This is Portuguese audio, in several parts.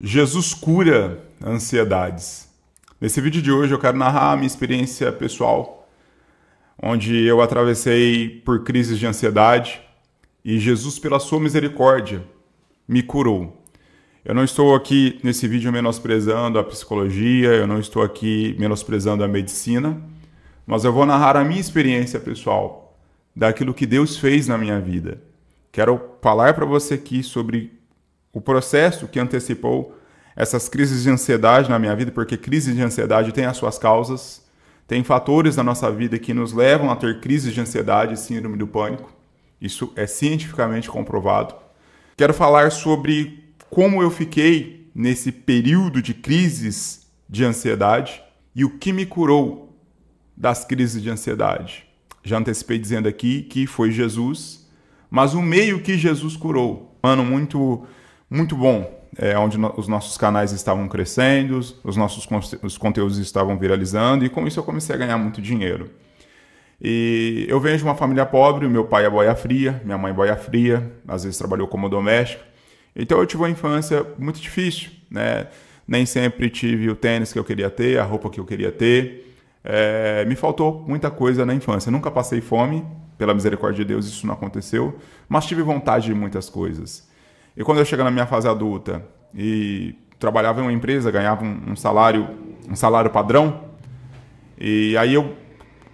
Jesus cura ansiedades. Nesse vídeo de hoje eu quero narrar a minha experiência pessoal, onde eu atravessei por crises de ansiedade e Jesus, pela sua misericórdia, me curou. Eu não estou aqui nesse vídeo menosprezando a psicologia, eu não estou aqui menosprezando a medicina, mas eu vou narrar a minha experiência pessoal, daquilo que Deus fez na minha vida. Quero falar para você aqui sobre o processo que antecipou essas crises de ansiedade na minha vida, porque crise de ansiedade tem as suas causas, tem fatores na nossa vida que nos levam a ter crises de ansiedade e síndrome do pânico. Isso é cientificamente comprovado. Quero falar sobre como eu fiquei nesse período de crises de ansiedade e o que me curou das crises de ansiedade. Já antecipei dizendo aqui que foi Jesus, mas o meio que Jesus curou. Ano muito bom, onde os nossos canais estavam crescendo, os conteúdos estavam viralizando, e com isso eu comecei a ganhar muito dinheiro. E eu venho de uma família pobre, meu pai é boia fria, minha mãe é boia fria, às vezes trabalhou como doméstico. Então eu tive uma infância muito difícil, né? Nem sempre tive o tênis que eu queria ter, a roupa que eu queria ter. Me faltou muita coisa na infância. Nunca passei fome, pela misericórdia de Deus isso não aconteceu, mas tive vontade de muitas coisas. E quando eu cheguei na minha fase adulta e trabalhava em uma empresa, ganhava um salário padrão, e aí eu,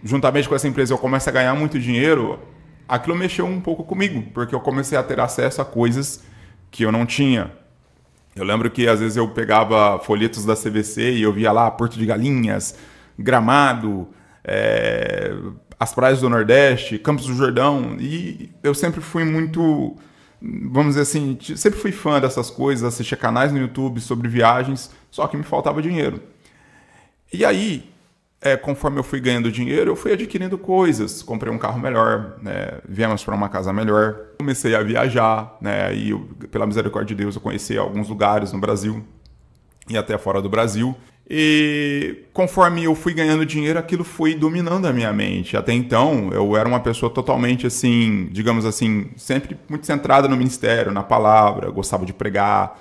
juntamente com essa empresa, eu comecei a ganhar muito dinheiro, aquilo mexeu um pouco comigo, porque eu comecei a ter acesso a coisas que eu não tinha. Eu lembro que às vezes eu pegava folhetos da CVC e eu via lá Porto de Galinhas, Gramado, as praias do Nordeste, Campos do Jordão, e eu sempre fui muito, vamos dizer assim, sempre fui fã dessas coisas, assistia canais no YouTube sobre viagens, só que me faltava dinheiro. E aí, conforme eu fui ganhando dinheiro, eu fui adquirindo coisas, comprei um carro melhor, né, viemos para uma casa melhor, comecei a viajar, né, e pela misericórdia de Deus eu conheci alguns lugares no Brasil e até fora do Brasil. E conforme eu fui ganhando dinheiro, aquilo foi dominando a minha mente. Até então, eu era uma pessoa totalmente assim, digamos assim, sempre muito centrada no ministério, na palavra, gostava de pregar,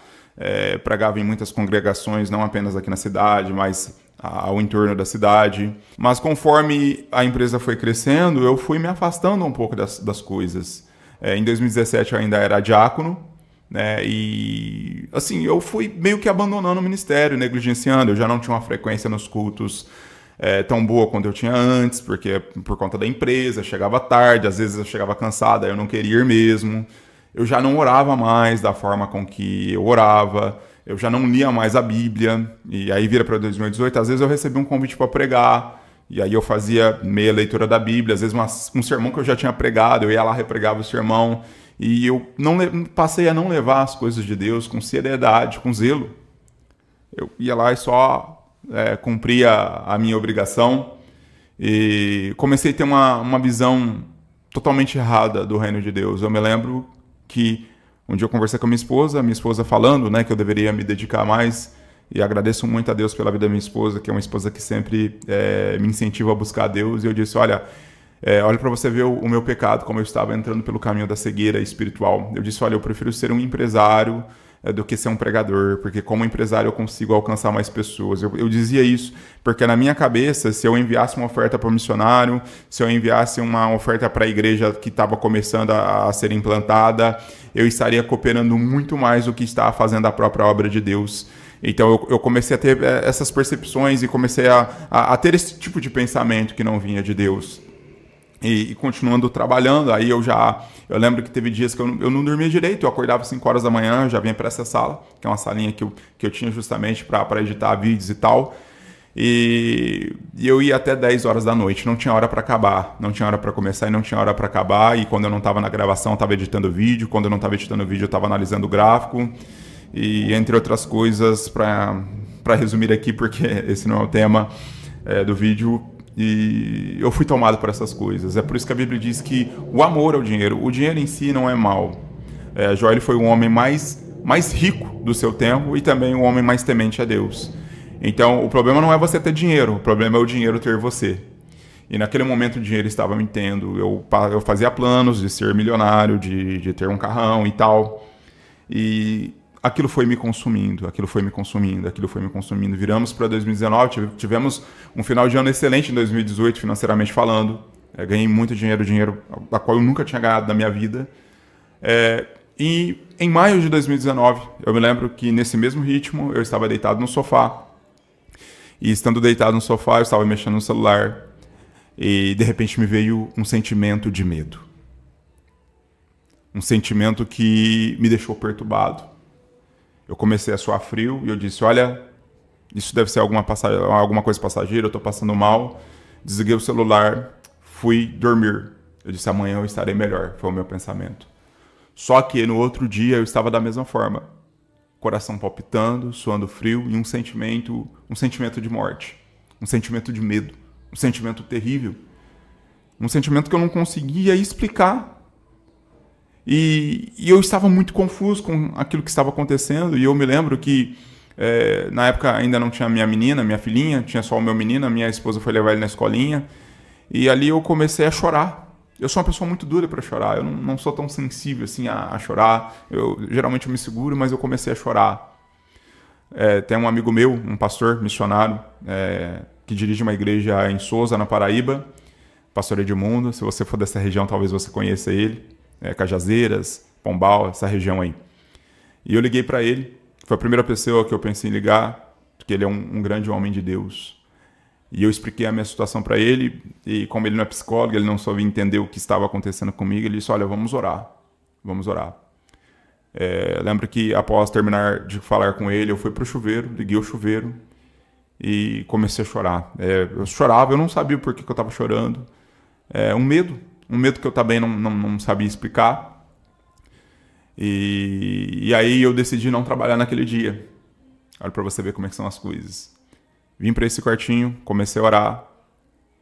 pregava em muitas congregações, não apenas aqui na cidade, mas ao entorno da cidade. Mas conforme a empresa foi crescendo, eu fui me afastando um pouco das coisas. Em 2017 eu ainda era diácono, né? E assim, eu fui meio que abandonando o ministério, negligenciando. Eu já não tinha uma frequência nos cultos tão boa quanto eu tinha antes, porque por conta da empresa, chegava tarde, às vezes eu chegava cansado, aí eu não queria ir mesmo. Eu já não orava mais da forma com que eu orava, eu já não lia mais a Bíblia. E aí vira para 2018, às vezes eu recebi um convite para pregar, e aí eu fazia meia leitura da Bíblia, às vezes um sermão que eu já tinha pregado, eu ia lá, repregava o sermão. E eu passei a não levar as coisas de Deus com seriedade, com zelo. Eu ia lá e só cumpria a minha obrigação. E comecei a ter uma visão totalmente errada do reino de Deus. Eu me lembro que um dia eu conversei com a minha esposa falando, né, que eu deveria me dedicar mais. E agradeço muito a Deus pela vida da minha esposa, que é uma esposa que sempre me incentiva a buscar a Deus. E eu disse, olha para você ver o meu pecado, como eu estava entrando pelo caminho da cegueira espiritual. Eu disse, olha, eu prefiro ser um empresário do que ser um pregador, porque como empresário eu consigo alcançar mais pessoas. Eu dizia isso porque na minha cabeça, se eu enviasse uma oferta para o missionário, se eu enviasse uma oferta para a igreja que estava começando a ser implantada, eu estaria cooperando muito mais do que estava fazendo a própria obra de Deus. Então eu comecei a ter essas percepções e comecei a ter esse tipo de pensamento que não vinha de Deus. E continuando trabalhando, aí eu lembro que teve dias que eu não dormia direito, eu acordava 5 horas da manhã, eu já vinha para essa sala, que é uma salinha que eu tinha justamente para editar vídeos e tal, e eu ia até 10 horas da noite, não tinha hora para acabar, não tinha hora para começar e não tinha hora para acabar, e quando eu não estava na gravação eu estava editando vídeo, quando eu não estava editando vídeo eu estava analisando o gráfico, e entre outras coisas, para resumir aqui, porque esse não é o tema do vídeo. E eu fui tomado por essas coisas. É por isso que a Bíblia diz que o amor ao dinheiro, o dinheiro em si não é mal. Jó, ele foi o homem mais rico do seu tempo e também o homem mais temente a Deus. Então, o problema não é você ter dinheiro, o problema é o dinheiro ter você. E naquele momento o dinheiro estava me tendo. Eu fazia planos de ser milionário, de ter um carrão e tal. E aquilo foi me consumindo, aquilo foi me consumindo, aquilo foi me consumindo. Viramos para 2019, tivemos um final de ano excelente em 2018, financeiramente falando. Ganhei muito dinheiro, dinheiro a qual eu nunca tinha ganhado na minha vida. E em maio de 2019, eu me lembro que nesse mesmo ritmo eu estava deitado no sofá. E estando deitado no sofá, eu estava mexendo no celular. E de repente me veio um sentimento de medo. Um sentimento que me deixou perturbado. Eu comecei a suar frio e eu disse, olha, isso deve ser alguma coisa passageira, eu estou passando mal. Desliguei o celular, fui dormir. Eu disse, amanhã eu estarei melhor, foi o meu pensamento. Só que no outro dia eu estava da mesma forma. Coração palpitando, suando frio e um sentimento de morte. Um sentimento de medo. Um sentimento terrível. Um sentimento que eu não conseguia explicar. E eu estava muito confuso com aquilo que estava acontecendo. E eu me lembro que na época ainda não tinha minha filhinha, tinha só o meu menino, a minha esposa foi levar ele na escolinha. E ali eu comecei a chorar. Eu sou uma pessoa muito dura para chorar, eu não sou tão sensível assim a chorar. Geralmente eu me seguro, mas eu comecei a chorar. Tem um amigo meu, um pastor missionário, que dirige uma igreja em Sousa, na Paraíba, pastor Edmundo. Se você for dessa região, talvez você conheça ele. Cajazeiras, Pombal, essa região aí. E eu liguei para ele, foi a primeira pessoa que eu pensei em ligar, porque ele é um grande homem de Deus. E eu expliquei a minha situação para ele, e como ele não é psicólogo, ele não soube entender o que estava acontecendo comigo, ele disse, olha, vamos orar, vamos orar. Lembro que após terminar de falar com ele, eu fui para o chuveiro, liguei o chuveiro e comecei a chorar. Eu chorava, eu não sabia por que eu estava chorando. Um medo que eu também não sabia explicar. E aí eu decidi não trabalhar naquele dia. Olha para você ver como é que são as coisas. Vim para esse quartinho, comecei a orar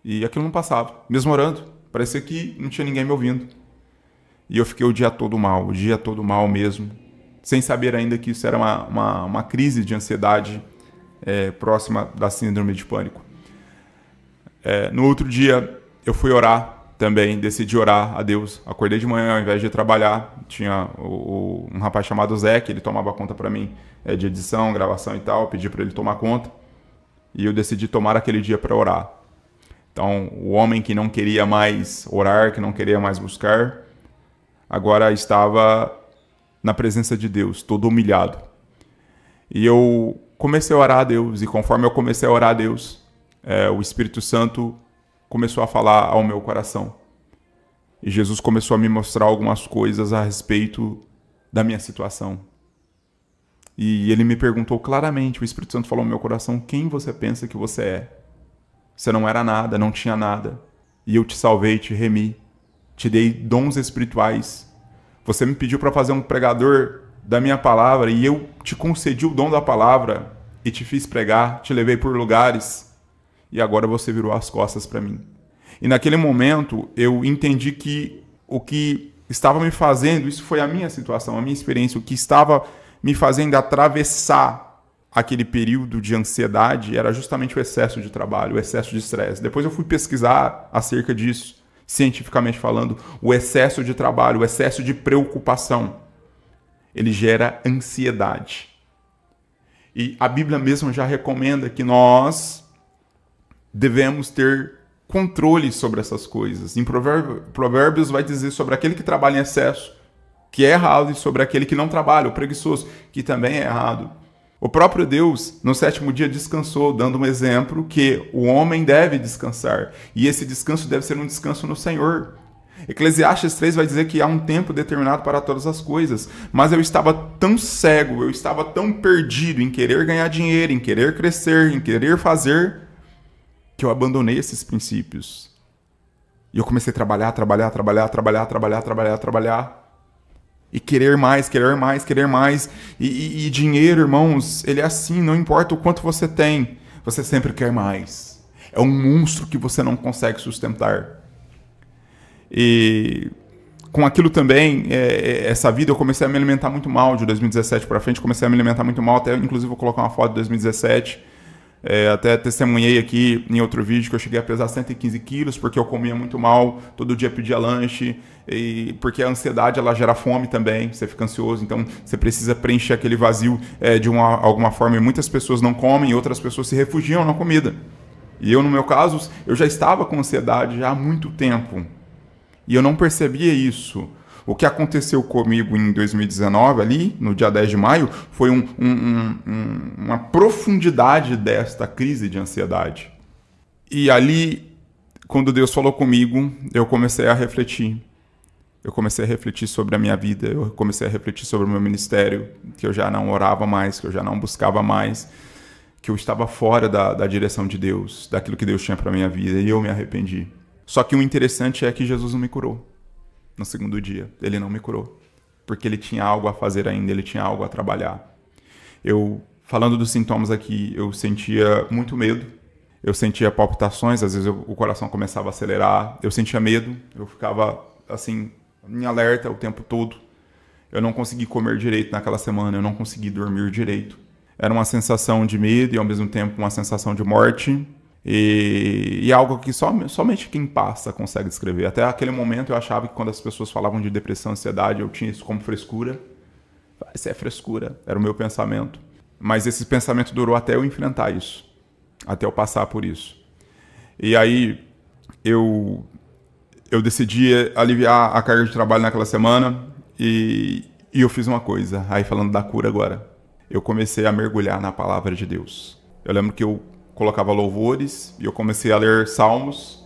e aquilo não passava. Mesmo orando, parecia que não tinha ninguém me ouvindo. E eu fiquei o dia todo mal mesmo, sem saber ainda que isso era uma crise de ansiedade próxima da síndrome de pânico. No outro dia, eu fui orar também, decidi orar a Deus. Acordei de manhã, ao invés de trabalhar, tinha um rapaz chamado Zé, que ele tomava conta para mim de edição, gravação e tal, pedi para ele tomar conta. E eu decidi tomar aquele dia para orar. Então, o homem que não queria mais orar, que não queria mais buscar, agora estava na presença de Deus, todo humilhado. E eu comecei a orar a Deus, e conforme eu comecei a orar a Deus, o Espírito Santo começou a falar ao meu coração. E Jesus começou a me mostrar algumas coisas a respeito da minha situação. E ele me perguntou claramente, o Espírito Santo falou no meu coração, quem você pensa que você é? Você não era nada, não tinha nada. E eu te salvei, te remi, te dei dons espirituais. Você me pediu para fazer um pregador da minha palavra e eu te concedi o dom da palavra e te fiz pregar, te levei por lugares e agora você virou as costas para mim. E naquele momento eu entendi que o que estava me fazendo, isso foi a minha situação, a minha experiência, o que estava me fazendo atravessar aquele período de ansiedade era justamente o excesso de trabalho, o excesso de estresse. Depois eu fui pesquisar acerca disso, cientificamente falando, o excesso de trabalho, o excesso de preocupação, ele gera ansiedade. E a Bíblia mesmo já recomenda que nós devemos ter controle sobre essas coisas. Em Provérbios vai dizer sobre aquele que trabalha em excesso, que é errado, e sobre aquele que não trabalha, o preguiçoso, que também é errado. O próprio Deus, no 7º dia, descansou, dando um exemplo que o homem deve descansar. E esse descanso deve ser um descanso no Senhor. Eclesiastes 3 vai dizer que há um tempo determinado para todas as coisas. Mas eu estava tão cego, eu estava tão perdido em querer ganhar dinheiro, em querer crescer, em querer fazer, que eu abandonei esses princípios. E eu comecei a trabalhar. E querer mais. E dinheiro, irmãos, ele é assim, não importa o quanto você tem, você sempre quer mais. É um monstro que você não consegue sustentar. E com aquilo também, essa vida, eu comecei a me alimentar muito mal. De 2017 para frente, comecei a me alimentar muito mal. Até, inclusive, vou colocar uma foto de 2017. Até testemunhei aqui em outro vídeo que eu cheguei a pesar 115 quilos porque eu comia muito mal, todo dia pedia lanche, e porque a ansiedade ela gera fome também, você fica ansioso, então você precisa preencher aquele vazio de alguma forma, e muitas pessoas não comem, e outras pessoas se refugiam na comida. E eu, no meu caso, eu já estava com ansiedade já há muito tempo, e eu não percebia isso. O que aconteceu comigo em 2019, ali, no dia 10 de maio, foi uma profundidade desta crise de ansiedade. E ali, quando Deus falou comigo, eu comecei a refletir. Eu comecei a refletir sobre a minha vida, eu comecei a refletir sobre o meu ministério, que eu já não orava mais, que eu já não buscava mais, que eu estava fora da direção de Deus, daquilo que Deus tinha para a minha vida, e eu me arrependi. Só que o interessante é que Jesus não me curou. No segundo dia, ele não me curou, porque ele tinha algo a fazer ainda, ele tinha algo a trabalhar. Falando dos sintomas aqui, eu sentia muito medo, eu sentia palpitações, às vezes o coração começava a acelerar, eu sentia medo, eu ficava assim, em alerta o tempo todo. Eu não consegui comer direito naquela semana, eu não consegui dormir direito. Era uma sensação de medo e ao mesmo tempo uma sensação de morte. E algo que somente quem passa consegue descrever. Até aquele momento eu achava que quando as pessoas falavam de depressão, ansiedade, eu tinha isso como frescura. Isso é frescura, era o meu pensamento. Mas esse pensamento durou até eu enfrentar isso, até eu passar por isso. E aí eu decidi aliviar a carga de trabalho naquela semana e eu fiz uma coisa. Aí falando da cura agora, eu comecei a mergulhar na palavra de Deus. Eu lembro que eu colocava louvores e eu comecei a ler salmos,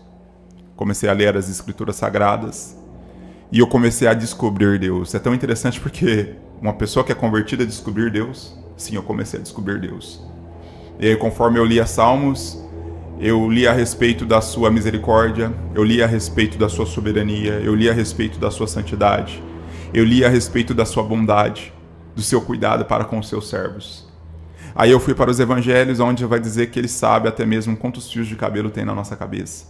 comecei a ler as escrituras sagradas e eu comecei a descobrir Deus. É tão interessante porque uma pessoa que é convertida a descobrir Deus, sim, eu comecei a descobrir Deus. E aí, conforme eu lia salmos, eu lia a respeito da sua misericórdia, eu lia a respeito da sua soberania, eu lia a respeito da sua santidade, eu lia a respeito da sua bondade, do seu cuidado para com os seus servos. Aí eu fui para os evangelhos, onde vai dizer que ele sabe até mesmo quantos fios de cabelo tem na nossa cabeça.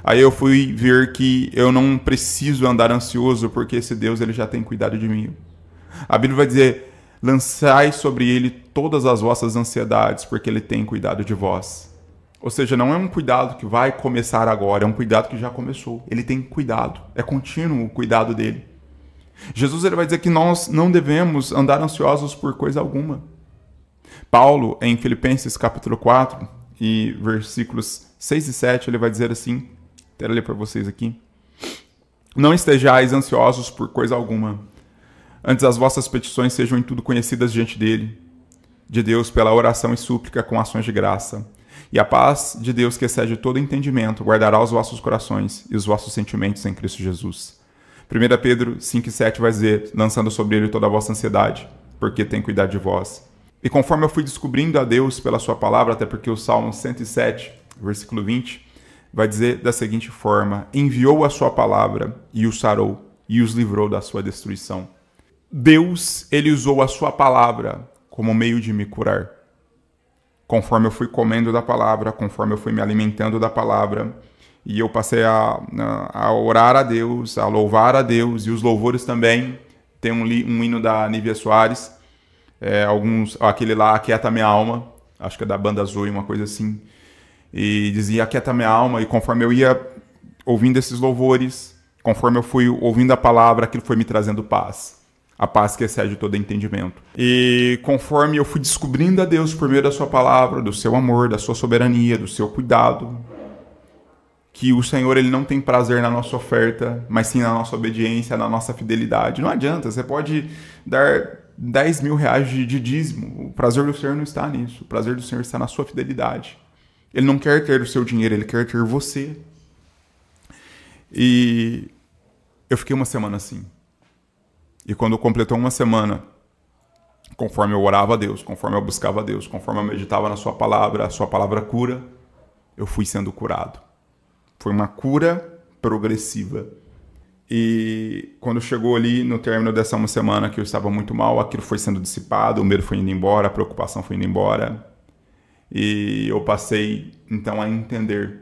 Aí eu fui ver que eu não preciso andar ansioso, porque esse Deus ele já tem cuidado de mim. A Bíblia vai dizer, lançai sobre ele todas as vossas ansiedades, porque ele tem cuidado de vós. Ou seja, não é um cuidado que vai começar agora, é um cuidado que já começou. Ele tem cuidado, é contínuo o cuidado dele. Jesus ele vai dizer que nós não devemos andar ansiosos por coisa alguma. Paulo, em Filipenses capítulo 4, e versículos 6 e 7, ele vai dizer assim, quero ler para vocês aqui. Não estejais ansiosos por coisa alguma, antes as vossas petições sejam em tudo conhecidas diante dele, de Deus pela oração e súplica com ações de graça. E a paz de Deus que excede todo entendimento guardará os vossos corações e os vossos sentimentos em Cristo Jesus. 1 Pedro 5 e 7 vai dizer, lançando sobre ele toda a vossa ansiedade, porque tem cuidado de vós. E conforme eu fui descobrindo a Deus pela sua palavra, até porque o Salmo 107, versículo 20, vai dizer da seguinte forma, enviou a sua palavra e os sarou e os livrou da sua destruição. Deus, ele usou a sua palavra como meio de me curar. Conforme eu fui comendo da palavra, conforme eu fui me alimentando da palavra, e eu passei a orar a Deus, a louvar a Deus, e os louvores também. Tem um hino da Nívia Soares, aquele lá, Aquieta Minha Alma, acho que é da banda Zoe, uma coisa assim, e dizia Aquieta Minha Alma, e conforme eu ia ouvindo esses louvores, conforme eu fui ouvindo a palavra, aquilo foi me trazendo paz, a paz que excede todo entendimento. E conforme eu fui descobrindo a Deus por meio da sua palavra, do seu amor, da sua soberania, do seu cuidado, que o Senhor ele não tem prazer na nossa oferta, mas sim na nossa obediência, na nossa fidelidade. Não adianta, você pode dar 10 mil reais de dízimo. O prazer do Senhor não está nisso. O prazer do Senhor está na sua fidelidade. Ele não quer ter o seu dinheiro, ele quer ter você. E eu fiquei uma semana assim. E quando completou uma semana, conforme eu orava a Deus, conforme eu buscava a Deus, conforme eu meditava na sua palavra, a sua palavra cura, eu fui sendo curado. Foi uma cura progressiva. E quando chegou ali no término dessa uma semana que eu estava muito mal, aquilo foi sendo dissipado, o medo foi indo embora, a preocupação foi indo embora. E eu passei então a entender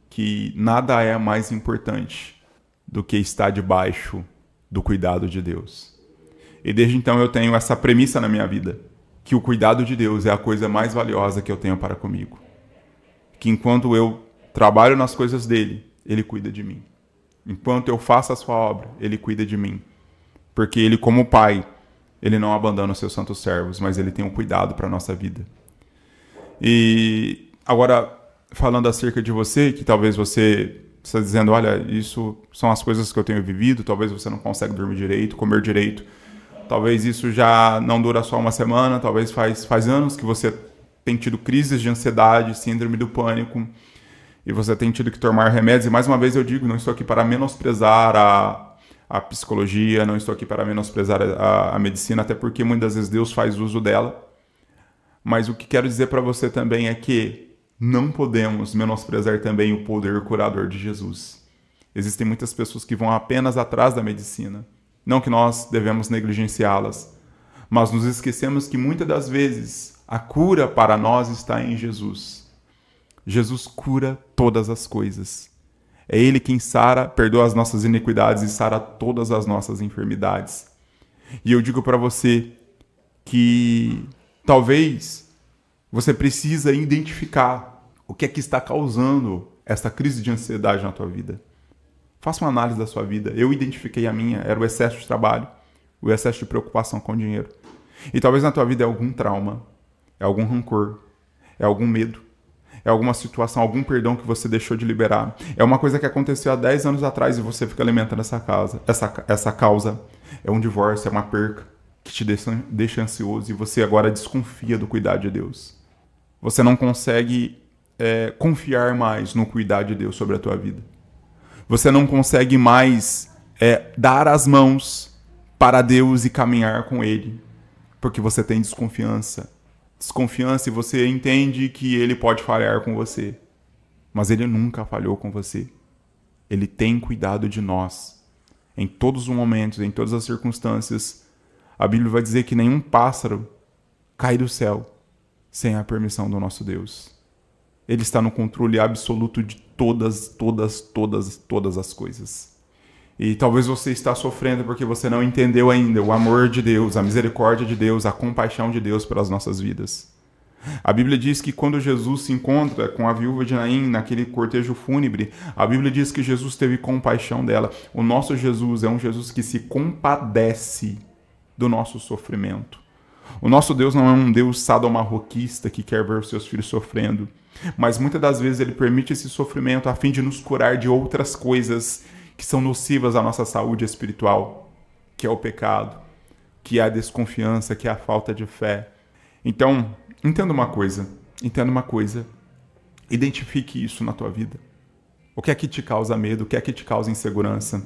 que nada é mais importante do que estar debaixo do cuidado de Deus. E desde então eu tenho essa premissa na minha vida, que o cuidado de Deus é a coisa mais valiosa que eu tenho para comigo. Que enquanto eu trabalho nas coisas dele, ele cuida de mim. Enquanto eu faço a sua obra, ele cuida de mim. Porque ele, como pai, ele não abandona os seus santos servos, mas ele tem um cuidado para a nossa vida. E agora, falando acerca de você, que talvez você está dizendo, olha, isso são as coisas que eu tenho vivido, talvez você não consegue dormir direito, comer direito. Talvez isso já não dura só uma semana, talvez faz anos que você tem tido crises de ansiedade, síndrome do pânico, e você tem tido que tomar remédios. E mais uma vez eu digo, não estou aqui para menosprezar a psicologia, não estou aqui para menosprezar a medicina, até porque muitas vezes Deus faz uso dela. Mas o que quero dizer para você também é que não podemos menosprezar também o poder curador de Jesus. Existem muitas pessoas que vão apenas atrás da medicina. Não que nós devemos negligenciá-las, mas nos esquecemos que muitas das vezes a cura para nós está em Jesus. Jesus cura todas as coisas. É Ele quem sara, perdoa as nossas iniquidades e sara todas as nossas enfermidades. E eu digo para você que talvez você precisa identificar o que é que está causando essa crise de ansiedade na tua vida. Faça uma análise da sua vida. Eu identifiquei a minha, era o excesso de trabalho, o excesso de preocupação com o dinheiro. E talvez na tua vida é algum trauma, é algum rancor, é algum medo, é alguma situação, algum perdão que você deixou de liberar. É uma coisa que aconteceu há 10 anos atrás e você fica alimentando essa causa. É um divórcio, é uma perca que te deixa ansioso e você agora desconfia do cuidado de Deus. Você não consegue confiar mais no cuidado de Deus sobre a tua vida. Você não consegue mais dar as mãos para Deus e caminhar com Ele, porque você tem desconfiança. Desconfiança e você entende que Ele pode falhar com você, mas Ele nunca falhou com você. Ele tem cuidado de nós, em todos os momentos, em todas as circunstâncias. A Bíblia vai dizer que nenhum pássaro cai do céu sem a permissão do nosso Deus. Ele está no controle absoluto de todas as coisas. E talvez você está sofrendo porque você não entendeu ainda o amor de Deus, a misericórdia de Deus, a compaixão de Deus pelas nossas vidas. A Bíblia diz que quando Jesus se encontra com a viúva de Naim, naquele cortejo fúnebre, a Bíblia diz que Jesus teve compaixão dela. O nosso Jesus é um Jesus que se compadece do nosso sofrimento. O nosso Deus não é um Deus sadomasoquista que quer ver os seus filhos sofrendo, mas muitas das vezes Ele permite esse sofrimento a fim de nos curar de outras coisas que são nocivas à nossa saúde espiritual, que é o pecado, que é a desconfiança, que é a falta de fé. Então, entenda uma coisa, identifique isso na tua vida. O que é que te causa medo, o que é que te causa insegurança?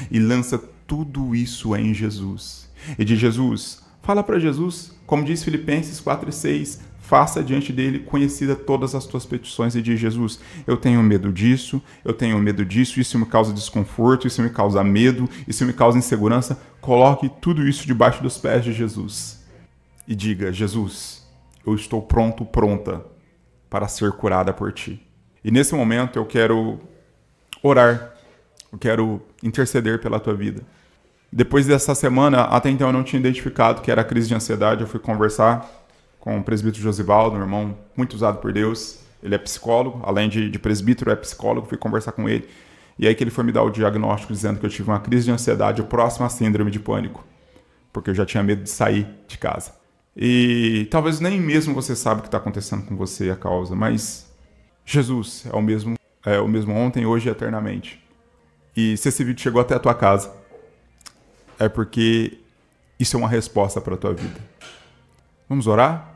E lança tudo isso em Jesus. E de Jesus, fala para Jesus, como diz Filipenses 4:6, faça diante dele conhecida todas as tuas petições e diz, Jesus, eu tenho medo disso, isso me causa desconforto, isso me causa medo, isso me causa insegurança. Coloque tudo isso debaixo dos pés de Jesus e diga, Jesus, eu estou pronta para ser curada por ti. E nesse momento eu quero orar, eu quero interceder pela tua vida. Depois dessa semana, até então eu não tinha identificado que era crise de ansiedade, eu fui conversar com o presbítero Josivaldo, um irmão muito usado por Deus. Ele é psicólogo, além de presbítero, é psicólogo. Fui conversar com ele. E aí que ele foi me dar o diagnóstico dizendo que eu tive uma crise de ansiedade próxima à síndrome de pânico. Porque eu já tinha medo de sair de casa. E talvez nem mesmo você sabe o que está acontecendo com você, a causa. Mas Jesus é o mesmo ontem, hoje e eternamente. E se esse vídeo chegou até a tua casa, é porque isso é uma resposta para a tua vida. Vamos orar?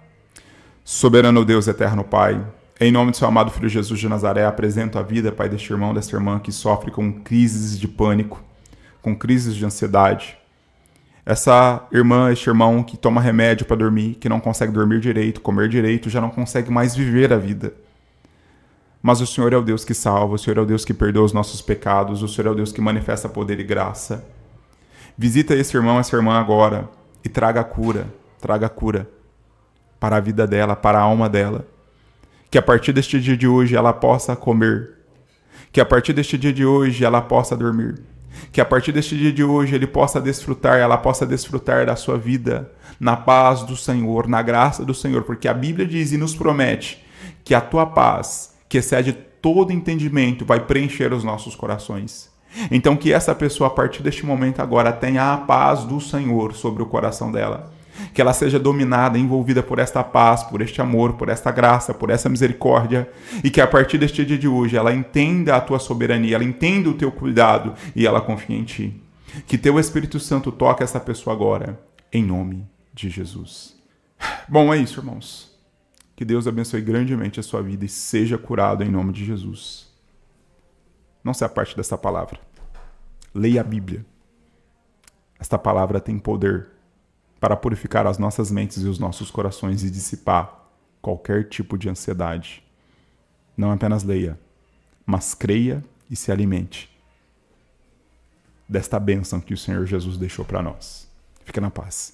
Soberano Deus, eterno Pai, em nome do seu amado Filho Jesus de Nazaré, apresento a vida, Pai, deste irmão, desta irmã que sofre com crises de pânico, com crises de ansiedade. Essa irmã, este irmão que toma remédio para dormir, que não consegue dormir direito, comer direito, já não consegue mais viver a vida. Mas o Senhor é o Deus que salva, o Senhor é o Deus que perdoa os nossos pecados, o Senhor é o Deus que manifesta poder e graça. Visita esse irmão, essa irmã agora e traga cura para a vida dela, para a alma dela. Que a partir deste dia de hoje ela possa comer. Que a partir deste dia de hoje ela possa dormir. Que a partir deste dia de hoje ela possa desfrutar da sua vida na paz do Senhor, na graça do Senhor, porque a Bíblia diz e nos promete que a tua paz, que excede todo entendimento, vai preencher os nossos corações. Então que essa pessoa, a partir deste momento agora, tenha a paz do Senhor sobre o coração dela. Que ela seja dominada, envolvida por esta paz, por este amor, por esta graça, por essa misericórdia. E que a partir deste dia de hoje ela entenda a tua soberania, ela entenda o teu cuidado e ela confie em ti. Que teu Espírito Santo toque essa pessoa agora, em nome de Jesus. Bom, é isso, irmãos. Que Deus abençoe grandemente a sua vida e seja curado em nome de Jesus. Não se aparte dessa palavra. Leia a Bíblia. Esta palavra tem poder para purificar as nossas mentes e os nossos corações e dissipar qualquer tipo de ansiedade. Não apenas leia, mas creia e se alimente desta bênção que o Senhor Jesus deixou para nós. Fica na paz.